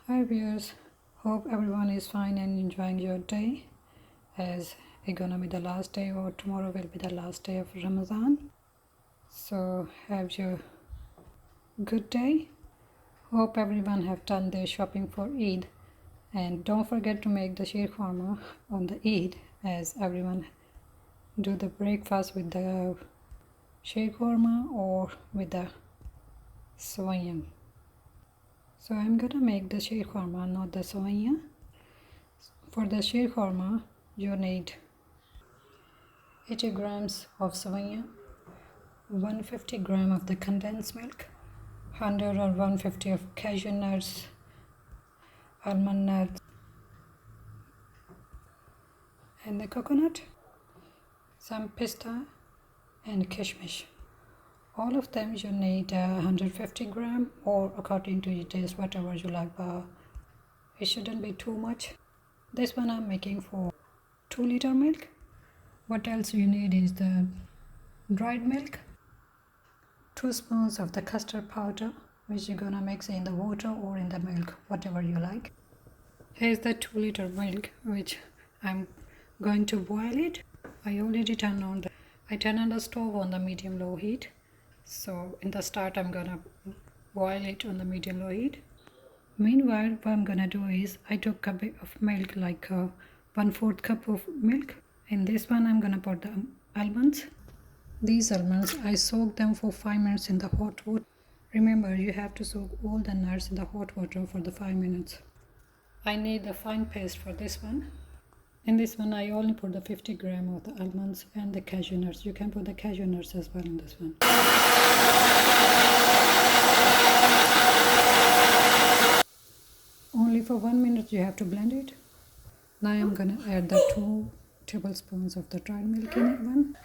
Hi viewers, hope everyone is fine and enjoying your day as it's gonna be the last day or tomorrow will be the last day of Ramadan. So have your good day. Hope everyone have done their shopping for Eid and don't forget to make the sheer khurma on the Eid as everyone do the breakfast with the sheer khurma or with the sawaiyan. So I'm gonna make the sheer khurma, not the sawaiyan. For the sheer khurma, you need 80 grams of sawaiyan, 150 gram of the condensed milk, 100 or 150 of cashew nuts, almond nuts, and the coconut, some pistachio and kishmish. All of them you need 150 gram or according to your taste, whatever you like, but it shouldn't be too much. This one I'm making for 2-liter milk. What else you need is the dried milk, 2 spoons of the custard powder, which you're gonna mix in the water or in the milk, whatever you like. Here's the 2-liter milk, which I'm going to boil it. I already turned on the stove on the medium low heat. So in the start I'm gonna boil it on the medium low heat. Meanwhile, what I'm gonna do is I took a bit of milk, like 1/4 cup of milk. In this one I'm gonna put the almonds. These almonds, I soak them for 5 minutes in the hot water. Remember, you have to soak all the nuts in the hot water for the 5 minutes. I need the fine paste for this one. In this one, I only put the 50 gram of the almonds and the cashew nuts. You can put the cashew nuts as well in this one. Only for 1 minute you have to blend it. Now I'm gonna add the 2 tablespoons of the dried milk in it one.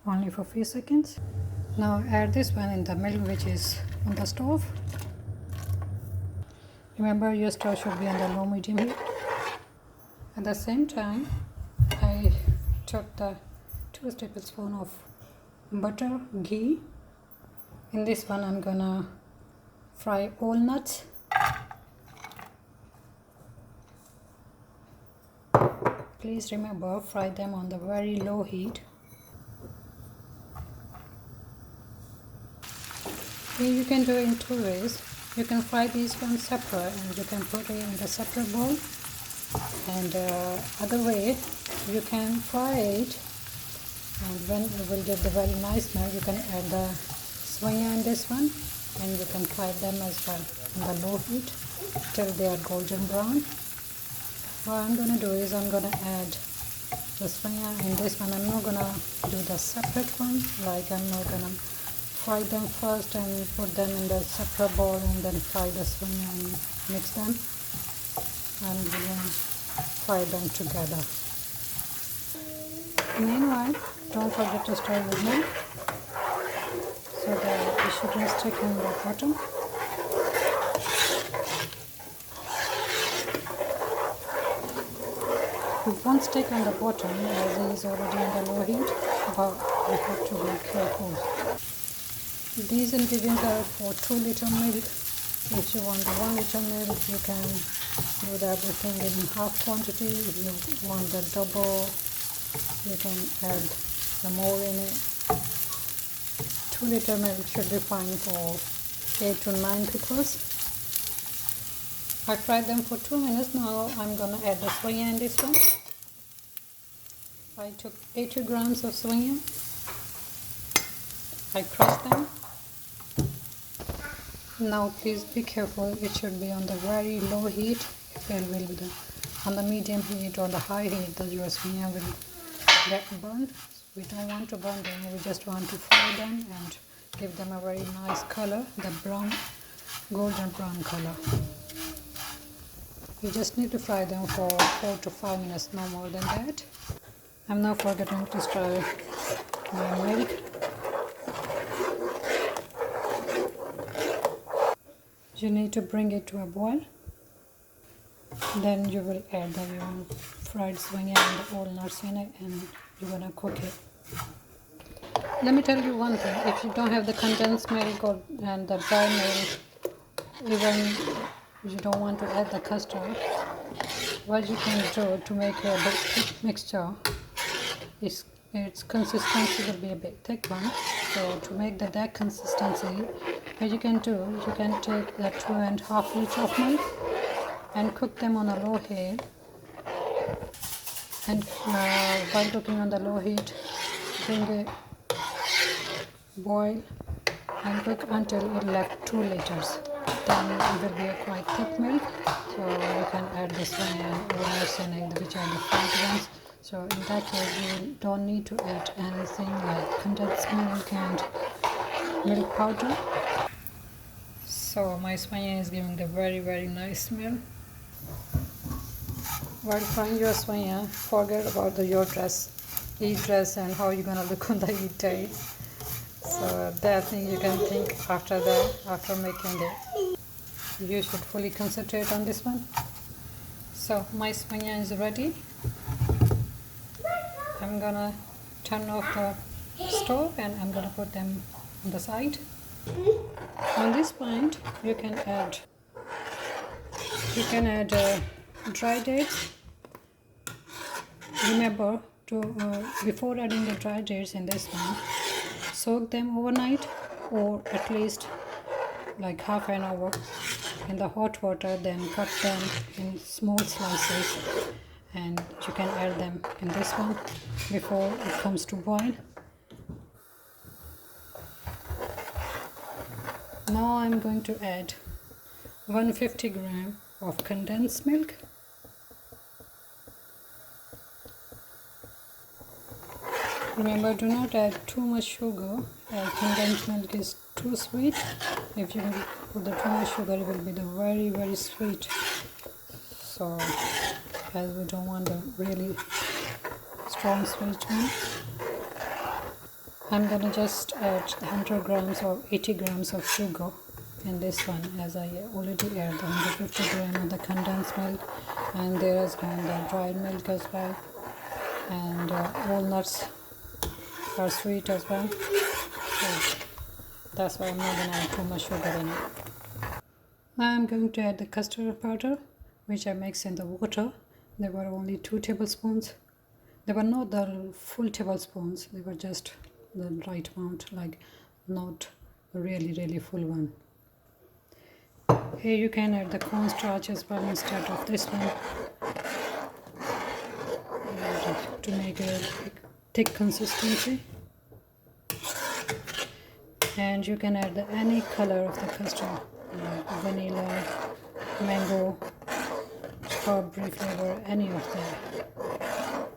Only for few seconds. Now add this one in the milk which is on the stove. Remember, your stove should be on the low medium heat. At the same time, I took the 2 tablespoons of butter, ghee. In this one I'm gonna fry all nuts. Please remember, fry them on the very low heat. Here you can do it in 2 ways. You can fry these ones separate and you can put it in the separate bowl. And other way, you can fry it, and when it will get the very nice smell, you can add the sawaiyan in this one, and you can fry them as well on the low heat till they are golden brown. What I'm gonna do is I'm gonna add the sawaiyan in this one. I'm not gonna do the separate one, like I'm not gonna fry them first and put them in the separate bowl and then fry the sawaiyan and mix them. I'm gonna fry them together. Meanwhile, don't forget to stir with milk so that it shouldn't stick in the bottom. It won't stick on the bottom as it is already in the low heat, but we have to be careful. These ingredients are for 2-liter milk. If you want the 1-liter milk, you can do everything in half quantity. If you want the double, you can add the more in it. 2-liter milk should be fine for 8 to 9 people. I fried them for 2 minutes. Now I'm gonna add the sawaiyan in this one. I took 80 grams of sawaiyan. I crushed them. Now please be careful, it should be on the very low heat. If it will be on the medium heat or the high heat, the your sawaiyan will get burned. We don't want to burn them, we just want to fry them and give them a very nice color, the brown, golden brown color. You just need to fry them for 4 to 5 minutes, no more than that. I'm not forgetting to stir my milk. You need to bring it to a boil. Then you will add the fried sawaiyan and the walnuts in it, and you're gonna cook it. Let me tell you one thing: if you don't have the condensed milk and the dry milk, even you don't want to add the custard, what you can do to make a bit thick mixture is its consistency will be a bit thick one. So to make that consistency, what you can do, you can take the 2.5 liters of milk and cook them on a low heat. And while cooking on the low heat, bring it boil and cook until it left 2 liters. Then it will be a quite thick milk. So you can add this one and walnuts in it, which are the fried ones. So in that case, you don't need to add anything like condensed milk and milk powder. So my sawaiyan is giving the very nice smell. While frying your sawaiyan, forget about your Eid dress and how you're gonna look on the Eid day. So that thing you can think after that, after making it. You should fully concentrate on this one. So my sawaiyan is ready. I'm gonna turn off the stove and I'm gonna put them on the side. On this point, you can add dry dates. Remember to before adding the dry dates in this one, soak them overnight or at least like half an hour in the hot water, then cut them in small slices and you can add them in this one before it comes to boil. Now I'm going to add 150 grams of condensed milk. Remember, do not add too much sugar, as condensed milk is too sweet. If you put the too much sugar, it will be the very sweet. So, as we don't want the really strong sweet one, I'm gonna just add 100 grams or 80 grams of sugar in this one, as I already added the 150 grams of the condensed milk, and there is going the dried milk as well, and walnuts are sweet as well. So that's why I'm not gonna add too much sugar in it. Now I'm going to add the custard powder, which I mixed in the water. There were only 2 tablespoons. They were not the full tablespoons, they were just the right amount, like not really full one. Here you can add the cornstarch as well instead of this one, to make a thick consistency. And you can add any color of the custard, like vanilla, mango, strawberry flavor, any of that.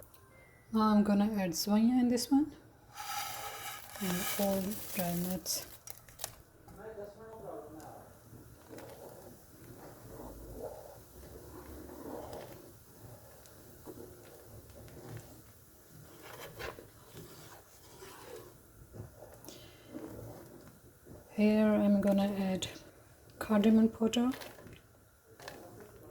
Now I'm gonna add sawaiyan in this one and all dry nuts. Here I'm gonna add cardamom powder.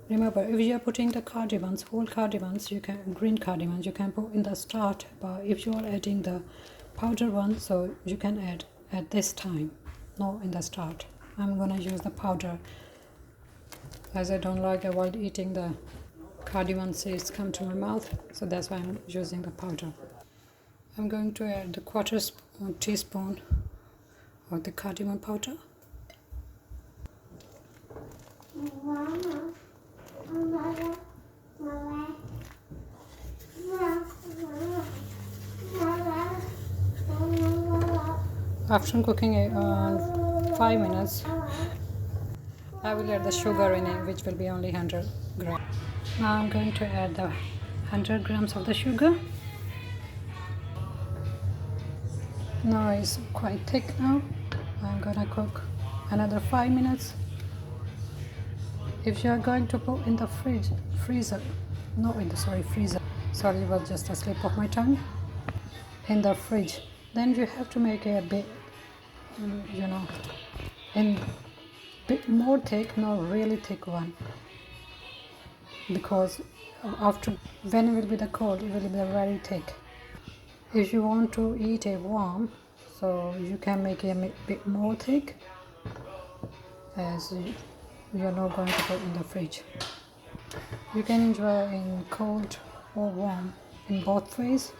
Remember, if you are putting the cardamoms, whole cardamoms, green cardamoms, you can put in the start. But if you are adding the powder one, so you can add at this time, not in the start. I'm gonna use the powder, as I don't like while eating the cardamom seeds come to my mouth, so that's why I'm using the powder. I'm going to add the quarter teaspoon of the cardamom powder. After cooking it on 5 minutes, I will add the sugar in it, which will be only 100 grams. Now I'm going to add the 100 grams of the sugar. Now it's quite thick now. I'm gonna cook another 5 minutes. If you are going to put in the freezer, sorry, it was just a slip of my tongue, in the fridge, then you have to make it a bit, in bit more thick, not really thick one. because after when it will be the cold, it will be very thick. If you want to eat it warm, so you can make it a bit more thick, as you are not going to put in the fridge. You can enjoy in cold or warm in both ways.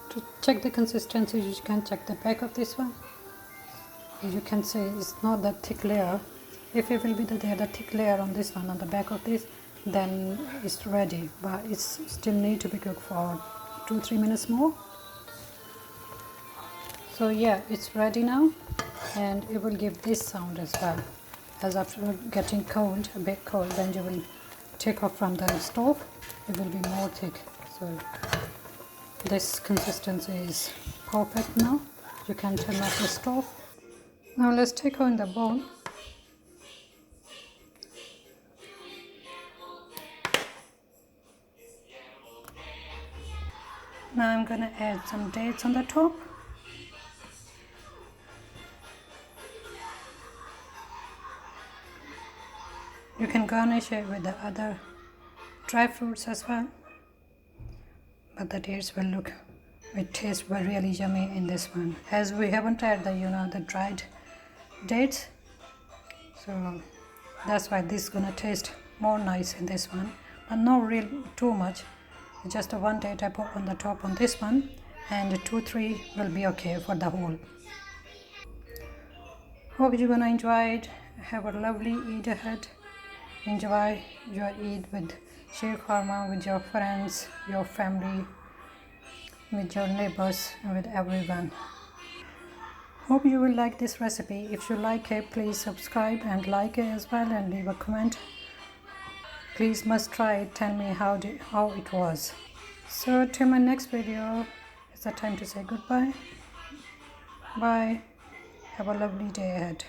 To check the consistency, you can check the back of this one. You can say it's not that thick layer. If it will be the thick layer on this one, on the back of this, then it's ready, but it's still need to be cooked for 2-3 minutes more. So yeah, it's ready now, and it will give this sound as well. As after getting cold, a bit cold, then you will take off from the stove, it will be more thick. So this consistency is perfect now. You can turn off the stove. Now let's take on the bowl. Now I'm gonna add some dates on the top. You can garnish it with the other dry fruits as well, but the dates will look, it tastes really yummy in this one, as we haven't had the dried dates, so that's why this is gonna taste more nice in this one, but not real too much. Just one date I put on the top on this one, and 2-3 will be okay for the whole. Hope you're gonna enjoy it. Have a lovely Eid ahead. Enjoy your Eid with sheer khurma, with your friends, your family, with your neighbors, and with everyone. Hope you will like this recipe. If you like it, please subscribe and like it as well, and leave a comment. Please must try it. Tell me how it was. So till my next video, it's the time to say goodbye. Bye. Have a lovely day ahead.